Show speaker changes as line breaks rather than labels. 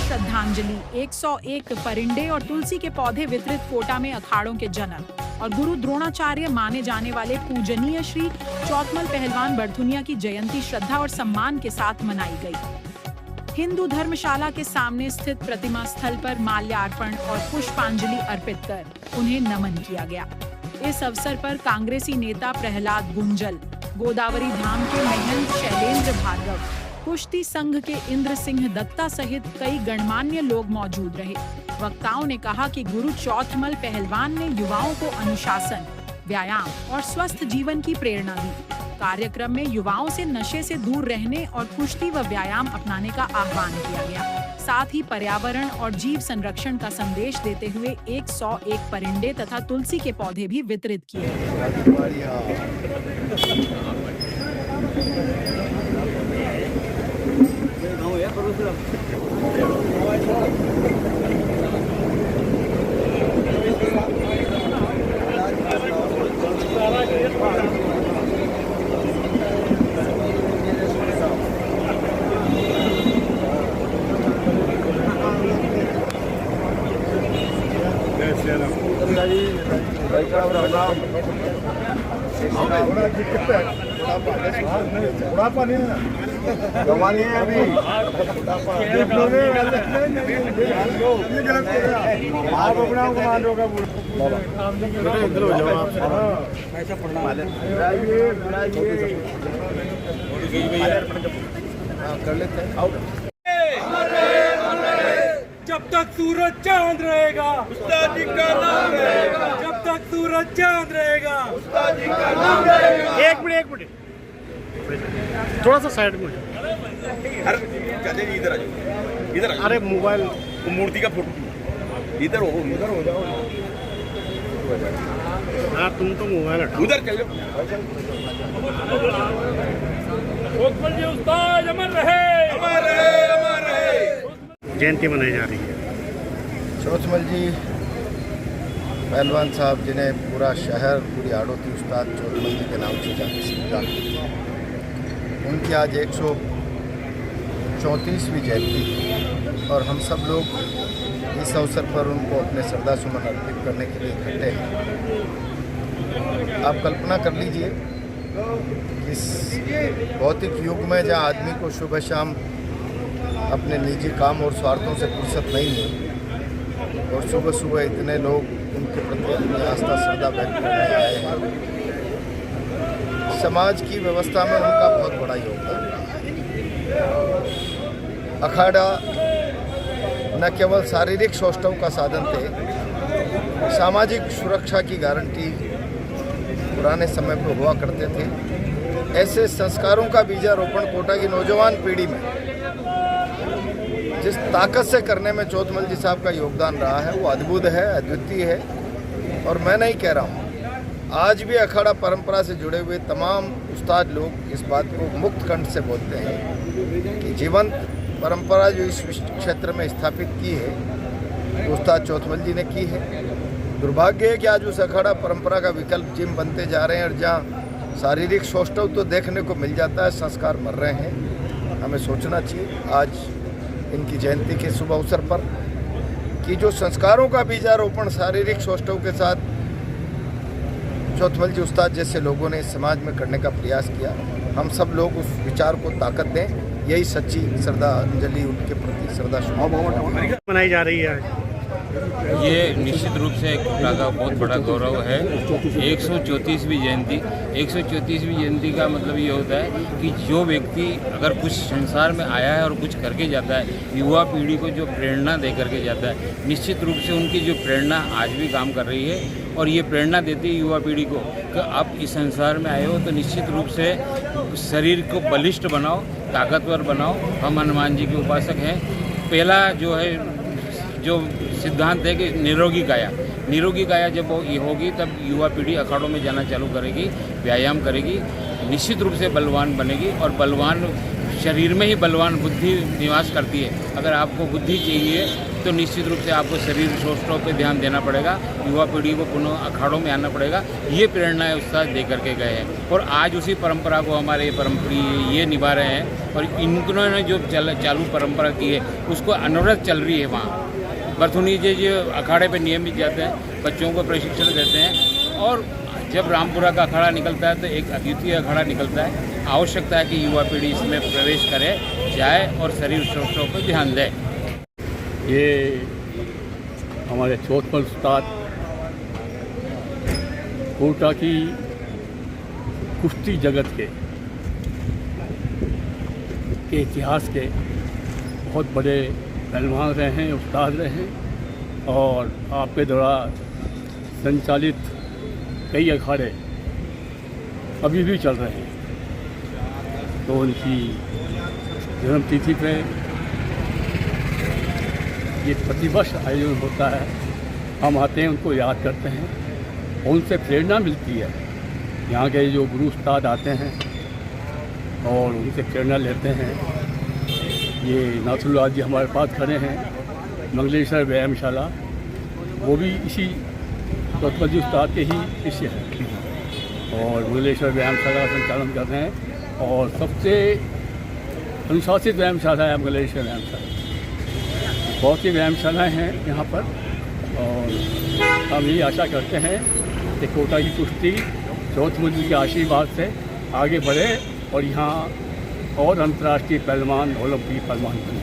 श्रद्धांजलि, 101 परिंदे और तुलसी के पौधे वितरित कोटा में अखाड़ों के जनक और गुरु द्रोणाचार्य माने जाने वाले पूजनीय श्री चौतमल पहलवान बड़थुनिया की जयंती श्रद्धा और सम्मान के साथ मनाई गई। हिंदू धर्मशाला के सामने स्थित प्रतिमा स्थल पर माल्यार्पण और पुष्पांजलि अर्पित कर उन्हें नमन किया गया। इस अवसर पर कांग्रेसी नेता प्रहलाद गुंजल, गोदावरी धाम के महंत शैलेंद्र भार्गव, कुश्ती संघ के इंद्र सिंह दत्ता सहित कई गणमान्य लोग मौजूद रहे। वक्ताओं ने कहा कि गुरु चौतमल पहलवान ने युवाओं को अनुशासन, व्यायाम और स्वस्थ जीवन की प्रेरणा दी। कार्यक्रम में युवाओं से नशे से दूर रहने और कुश्ती व व्यायाम अपनाने का आह्वान किया गया। साथ ही पर्यावरण और जीव संरक्षण का संदेश देते हुए 101 परिंदे तथा तुलसी के पौधे भी वितरित किए।
जवानी है अभी आप अपना कमांडो का कर लेते हैं।
जब तक सूरज चांद रहेगा उस्ताद जी का नाम रहेगा। जब तक सूरज चांद रहेगा उस्ताद जी का नाम रहेगा।
एक मिनट थोड़ा सा साइड में।
इधर आ जाओ, इधर।
अरे मोबाइल
मूर्ति का फोटो इधर हो जाओ।
हाँ तुम तो मोबाइल हटाओ।
उधर चल जाओ।
चौतमल जी उस्ताद अमर रहे,
अमर रहे, अमर रहे।
जयंती मनाई जा रही है।
चौतमल जी पहलवान साहब, जिन्हें पूरा शहर, पूरी आड़ोती उस्ताद चौतमल जी के नाम से जानते थे, उनकी आज 134वीं जयंती और हम सब लोग इस अवसर पर उनको अपने श्रद्धा सुमन अर्पित करने के लिए इकट्ठे हैं। आप कल्पना कर लीजिए कि इस भौतिक युग में जहाँ आदमी को सुबह शाम अपने निजी काम और स्वार्थों से फुर्सत नहीं है और सुबह सुबह इतने लोग उनके प्रति अपनी आस्था श्रद्धा व्यक्त करने आए हैं, समाज की व्यवस्था में उनका बहुत बड़ा योगदान रहा है। अखाड़ा न केवल शारीरिक सौष्ठव का साधन थे, सामाजिक सुरक्षा की गारंटी पुराने समय पर हुआ करते थे। ऐसे संस्कारों का बीजारोपण कोटा की नौजवान पीढ़ी में जिस ताकत से करने में चौतमल जी साहब का योगदान रहा है वो अद्भुत है, अद्वितीय है। और मैं नहीं कह रहा हूँ, आज भी अखाड़ा परंपरा से जुड़े हुए तमाम उस्ताद लोग इस बात को मुक्त कंठ से बोलते हैं कि जीवंत परंपरा जो इस क्षेत्र में स्थापित की है, उस्ताद चौतमल जी ने की है। दुर्भाग्य है कि आज उस अखाड़ा परंपरा का विकल्प जिम बनते जा रहे हैं और जहाँ शारीरिक सौष्ठव तो देखने को मिल जाता है, संस्कार मर रहे हैं। हमें सोचना चाहिए आज इनकी जयंती के शुभ अवसर पर कि जो संस्कारों का बीजारोपण शारीरिक सौष्ठव के साथ चौतमल जी उस्ताद जैसे लोगों ने समाज में करने का प्रयास किया, हम सब लोग उस विचार को ताकत दें। यही सच्ची श्रद्धांजलि, उनके प्रति श्रद्धा
मनाई जा रही है।
ये निश्चित रूप से कोटा का बहुत बड़ा गौरव है। 134वीं जयंती, 134वीं जयंती का मतलब ये होता है कि जो व्यक्ति अगर कुछ संसार में आया है और कुछ करके जाता है, युवा पीढ़ी को जो प्रेरणा दे करके जाता है, निश्चित रूप से उनकी जो प्रेरणा आज भी काम कर रही है और ये प्रेरणा देती है युवा पीढ़ी को कि आप इस संसार में आए हो तो निश्चित रूप से शरीर को बलिष्ठ बनाओ, ताकतवर बनाओ। हम हनुमान जी के उपासक हैं। पहला जो है जो सिद्धांत है कि निरोगी काया जब ये होगी तब युवा पीढ़ी अखाड़ों में जाना चालू करेगी, व्यायाम करेगी, निश्चित रूप से बलवान बनेगी। और बलवान शरीर में ही बलवान बुद्धि निवास करती है। अगर आपको बुद्धि चाहिए तो निश्चित रूप से आपको शरीर शोषणों पर ध्यान देना पड़ेगा, युवा पीढ़ी को पुनः अखाड़ों में आना पड़ेगा। ये प्रेरणाएं उस्ताद दे करके गए हैं और आज उसी परंपरा को हमारे परंपरी ये निभा रहे हैं और इन्होंने जो चालू परंपरा की है उसको अनवरत चल रही है। वहाँ बरथुनी जी जो अखाड़े पे नियमित जाते हैं, बच्चों को प्रशिक्षण देते हैं और जब रामपुरा का अखाड़ा निकलता है तो एक अद्वितीय अखाड़ा निकलता है। आवश्यकता है कि युवा पीढ़ी इसमें प्रवेश करे, जाए और शरीर शोषणों पर ध्यान दे।
ये हमारे चौथमल उस्ताद कोटा की कुश्ती जगत के इतिहास के बहुत बड़े पहलवान रहे हैं, उस्ताद रहे हैं और आपके द्वारा संचालित कई अखाड़े अभी भी चल रहे हैं। तो उनकी जन्मतिथि पे ये प्रतिवर्ष आयोजन होता है। हम आते हैं, उनको याद करते हैं और उनसे प्रेरणा मिलती है। यहाँ के जो गुरु उस्ताद आते हैं और उनसे प्रेरणा लेते हैं। ये नाथुल्लाह जी हमारे पास खड़े हैं, मंगलेश्वर व्यायामशाला, वो भी इसी चौथमल जी उस्ताद के ही शिष्य हैं और मंगलेश्वर व्यायामशाला का संचालन कर रहे हैं और सबसे अनुशासित व्यायामशाला है मंगलेश्वर व्यायामशाला। बहुत सी व्यायामशालाएँ हैं यहाँ पर और हम यही आशा करते हैं कि कोटा की कुश्ती चौथमल जी के आशीर्वाद से आगे बढ़े और यहाँ और अंतर्राष्ट्रीय पहलवान, ओलंपिक पहलवान बने।